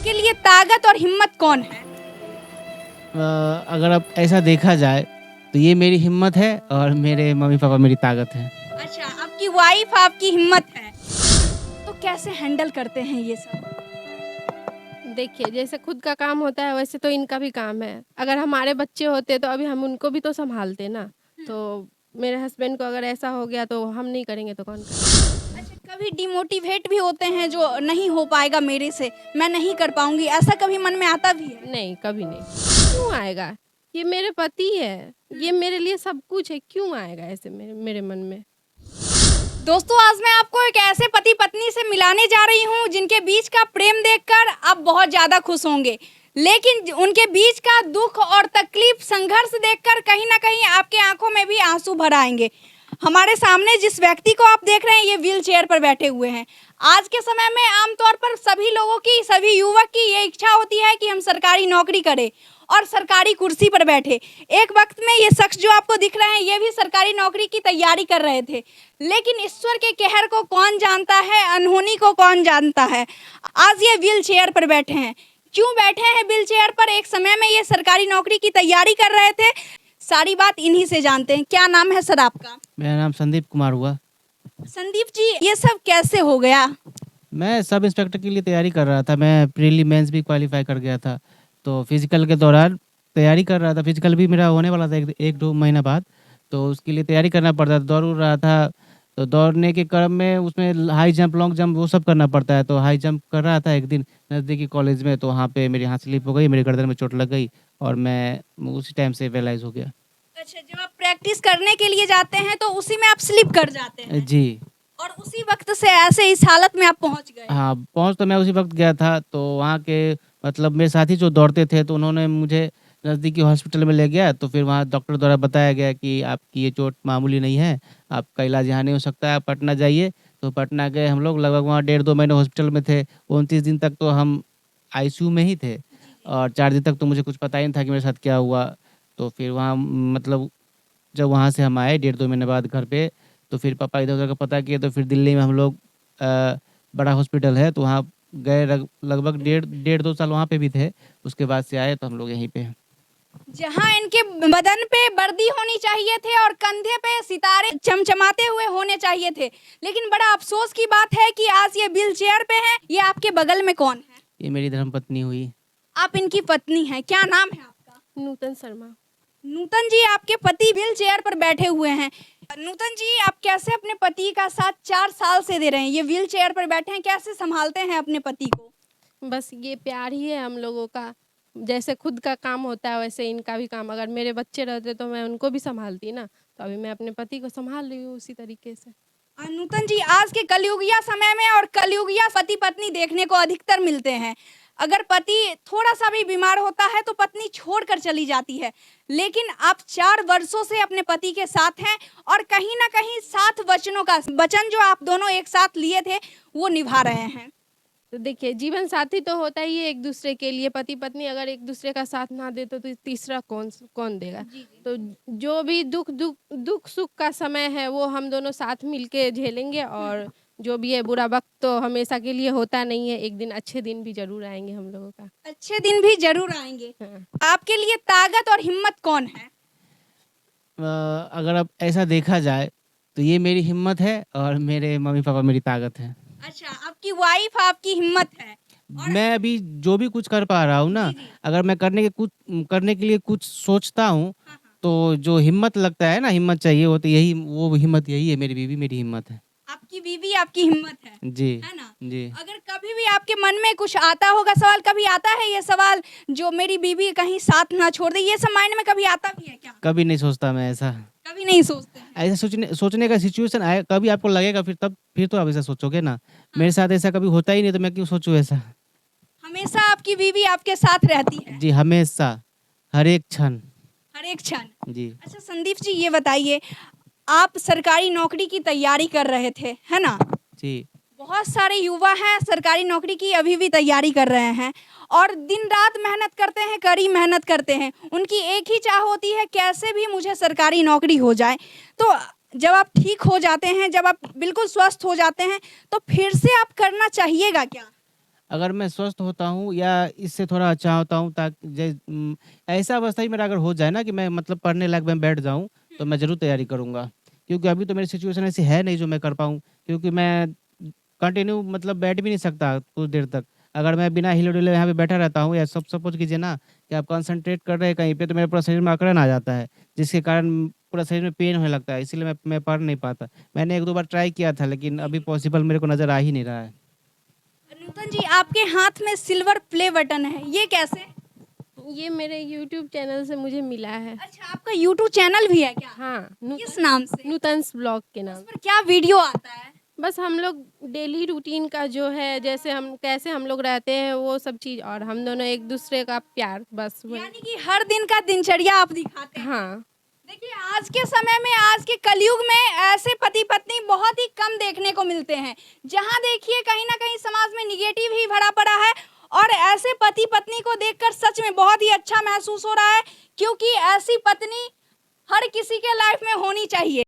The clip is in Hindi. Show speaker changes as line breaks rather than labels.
आपके लिए ताकत और हिम्मत कौन है?
अगर अब ऐसा देखा जाए तो ये मेरी हिम्मत है और मेरे मम्मी पापा मेरी ताकत है।
अच्छा, आपकी वाइफ आपकी हिम्मत है। तो कैसे हैंडल करते हैं ये सब?
देखिए, जैसे खुद का काम होता है वैसे तो इनका भी काम है। अगर हमारे बच्चे होते तो अभी हम उनको भी तो सँभालते ना। तो मेरे हस्बैंड को अगर ऐसा हो गया तो हम नहीं करेंगे तो कौन करेगा?
अच्छा, कभी डिमोटिवेट भी होते हैं जो नहीं हो पाएगा मेरे से, मैं नहीं कर पाऊँगी, ऐसा कभी मन में आता भी है?
नहीं, कभी नहीं। क्यों आएगा? ये मेरे पति है, ये मेरे लिए सब कुछ है, क्यों आएगा ऐसे मेरे मेरे मन में?
दोस्तों, आज मैं आपको एक ऐसे पति पत्नी से मिलाने जा रही हूँ जिनके बीच का प्रेम देखकर आप बहुत ज़्यादा खुश होंगे, लेकिन उनके बीच का दुख और तकलीफ संघर्ष देखकर कहीं ना कहीं आपके आंखों में भी आंसू भर आएंगे। हमारे सामने जिस व्यक्ति को आप देख रहे हैं ये व्हील चेयर पर बैठे हुए हैं। आज के समय में आमतौर पर सभी लोगों की, सभी युवक की ये इच्छा होती है कि हम सरकारी नौकरी करें और सरकारी कुर्सी पर बैठे। एक वक्त में ये शख्स जो आपको दिख रहे हैं ये भी सरकारी नौकरी की तैयारी कर रहे थे, लेकिन ईश्वर के कहर को कौन जानता है, अनहोनी को कौन जानता है। आज ये व्हील चेयर पर बैठे हैं। क्यों बैठे हैं व्हील चेयर पर? एक समय में ये सरकारी नौकरी की तैयारी कर रहे थे। सारी बात इन्हीं से जानते हैं। क्या नाम है सर आपका?
मेरा नाम संदीप कुमार हुआ।
संदीप जी, ये सब कैसे हो गया?
मैं सब इंस्पेक्टर के लिए तैयारी कर रहा था। मैं प्रीली मेंस भी क्वालिफाई कर गया था, तो फिजिकल के दौरान तैयारी कर रहा था। फिजिकल भी मेरा होने वाला था एक दो महीना बाद, तो उसके लिए तैयारी करना पड़ता था। दौड़ उड़ रहा था, तो दौड़ने के क्रम में उसमें हाई जंप, लॉन्ग जंप वो सब करना पड़ता है। तो हाई जंप कर रहा था एक दिन नज़दीकी कॉलेज में, तो वहाँ पे मेरी हाथ स्लिप हो गई, मेरे गर्दन में चोट लग गई और मैं उसी टाइम से पैरालाइज हो गया।
अच्छा, जब आप प्रैक्टिस करने के लिए जाते हैं तो उसी में आप स्लिप कर जाते हैं
जी
और उसी वक्त से ऐसे इस हालत में आप पहुंच गए।
हाँ, पहुँच तो मैं उसी वक्त गया था। तो वहाँ के मतलब मेरे साथी जो दौड़ते थे तो उन्होंने मुझे नज़दीकी हॉस्पिटल में ले गया। तो फिर वहाँ डॉक्टर द्वारा बताया गया कि आपकी ये चोट मामूली नहीं है, आपका इलाज यहाँ नहीं हो सकता है, आप पटना जाइए। तो पटना गए हम लोग, लगभग वहाँ 1.5-2 महीने हॉस्पिटल में थे। 29 दिन तक तो हम आईसीयू में ही थे और 4 दिन तक तो मुझे कुछ पता ही नहीं था कि मेरे साथ क्या हुआ। तो फिर वहाँ मतलब जब वहाँ से हम आए 1.5-2 महीने बाद घर पे, तो फिर पापा इधर-उधर का पता किए, तो फिर दिल्ली में हम लोग बड़ा हॉस्पिटल है तो वहाँ गए। लगभग डेढ़ 2 साल वहाँ पे भी थे। उसके बाद से आए तो हम लोग यहीं पे हैं।
जहां इनके बदन पे वर्दी होनी चाहिए थे और कंधे पे सितारे चमचमाते हुए होने चाहिए थे, लेकिन बड़ा अफसोस की बात है कि आज ये व्हील चेयर पे हैं। ये आपके बगल में कौन है?
ये मेरी धर्मपत्नी हुई।
आप इनकी पत्नी हैं। क्या नाम है आपका?
नूतन शर्मा।
नूतन जी, आपके पति व्हील चेयर पर बैठे हुए हैं। नूतन जी, आप कैसे अपने पति का साथ 4 साल से दे रहे हैं? ये व्हील चेयर पर बैठे हैं, कैसे संभालते हैं अपने पति को?
बस ये प्यार ही है हम लोगों का। जैसे खुद का काम होता है वैसे इनका भी काम। अगर मेरे बच्चे रहते तो मैं उनको भी सँभालती ना, तो अभी मैं अपने पति को सँभाल रही हूँ उसी तरीके से।
नूतन जी, आज के कलयुगिया समय में और कलयुगिया पति पत्नी देखने को अधिकतर मिलते हैं। अगर पति थोड़ा सा भी बीमार होता है तो पत्नी छोड़कर चली जाती है, लेकिन आप 4 वर्षों से अपने पति के साथ हैं और कहीं ना कहीं 7 वचनों का वचन जो आप दोनों एक साथ लिए थे वो निभा रहे हैं।
तो देखिए, जीवन साथी तो होता ही है एक दूसरे के लिए। पति पत्नी अगर एक दूसरे का साथ ना दे तो तीसरा कौन देगा? तो जो भी दुख सुख का समय है वो हम दोनों साथ मिलके झेलेंगे। और जो भी है बुरा वक्त तो हमेशा के लिए होता नहीं है, एक दिन अच्छे दिन भी जरूर आएंगे हम लोगों का।
अच्छे दिन भी जरूर आएंगे।
हाँ।
आपके लिए ताकत और हिम्मत कौन है?
अगर अब ऐसा देखा जाए तो ये मेरी हिम्मत है और मेरे मम्मी पापा मेरी ताकत है।
अच्छा, आपकी वाइफ आपकी हिम्मत है। और
मैं अभी जो भी कुछ कर पा रहा हूँ ना, अगर मैं करने के लिए कुछ सोचता हूँ तो जो हिम्मत लगता है ना, हिम्मत चाहिए हो, तो यही वो हिम्मत यही है। मेरी बीवी मेरी हिम्मत है।
आपकी बीवी आपकी हिम्मत है।
जी
है ना?
जी।
अगर कभी भी आपके मन में कुछ आता होगा सवाल, कभी आता है ये सवाल जो मेरी बीवी कहीं साथ ना छोड़ दे, ये सब माइंड में कभी आता भी है क्या?
कभी नहीं सोचता मैं ऐसा।
कभी नहीं सोचते हैं।
ऐसा सोचने का सिचुएशन आए कभी आपको लगेगा, फिर तो आप ऐसा सोचोगे ना। मेरे साथ ऐसा कभी होता ही नहीं तो मैं क्यों सोचूं ऐसा।
हमेशा आपकी बीवी आपके साथ रहती है?
जी, हमेशा, हर एक क्षण।
हर एक क्षण।
जी
अच्छा संदीप जी, ये बताइए, आप सरकारी नौकरी की तैयारी कर रहे थे, है ना?
जी।
बहुत सारे युवा हैं सरकारी नौकरी की अभी भी तैयारी कर रहे हैं और दिन रात मेहनत करते हैं, कड़ी मेहनत करते हैं। उनकी एक ही चाह होती है कैसे भी मुझे सरकारी नौकरी हो जाए। तो जब आप ठीक हो जाते हैं, जब आप बिल्कुल स्वस्थ हो जाते हैं, तो फिर से आप करना चाहिएगा क्या?
अगर मैं स्वस्थ होता हूँ या इससे थोड़ा अच्छा होता हूँ ऐसा अवस्था ही मेरा अगर हो जाए ना कि मैं मतलब पढ़ने लायक मैं बैठ जाऊँ, तो मैं ज़रूर तैयारी करूँगा। क्योंकि अभी तो मेरी सिचुएशन ऐसी है नहीं जो मैं कर पाऊँ, क्योंकि मैं कंटिन्यू मतलब बैठ भी नहीं सकता कुछ देर तक। अगर मैं बिना हिले-डुले यहाँ पे बैठा रहता हूँ या सब सपोज़ कीजिए ना कि आप कंसंट्रेट कर रहे हैं कहीं पे, तो मेरे पूरा शरीर में अकड़न आ जाता है, जिसके कारण पूरा शरीर में पेन होने लगता है, इसीलिए मैं पढ़ नहीं पाता। मैंने 1-2 बार ट्राई किया था, लेकिन अभी पॉसिबल मेरे को नज़र आ ही नहीं रहा है।
नूतन जी, आपके हाथ में सिल्वर प्ले बटन है, ये कैसे?
ये मेरे यूट्यूब चैनल से मुझे मिला है।
अच्छा, आपका यूट्यूब चैनल भी है क्या?
हाँ,
किस नाम से?
नूतन्स ब्लॉग के
उस
नाम।
पर क्या वीडियो आता है?
बस हम लोग डेली रूटीन का जो है, जैसे हम कैसे हम लोग रहते हैं वो सब चीज़, और हम दोनों एक दूसरे का प्यार, बस वही।
यानी कि हर दिन का दिनचर्या आप दिखाते हैं।
हाँ।
देखिए, आज के समय में, आज के कलयुग में ऐसे पति पत्नी बहुत ही कम देखने को मिलते हैं। जहां देखिए कहीं ना कहीं समाज में निगेटिव ही भरा पड़ा है, और ऐसे पति पत्नी को देखकर सच में बहुत ही अच्छा महसूस हो रहा है, क्योंकि ऐसी पत्नी हर किसी के लाइफ में होनी चाहिए।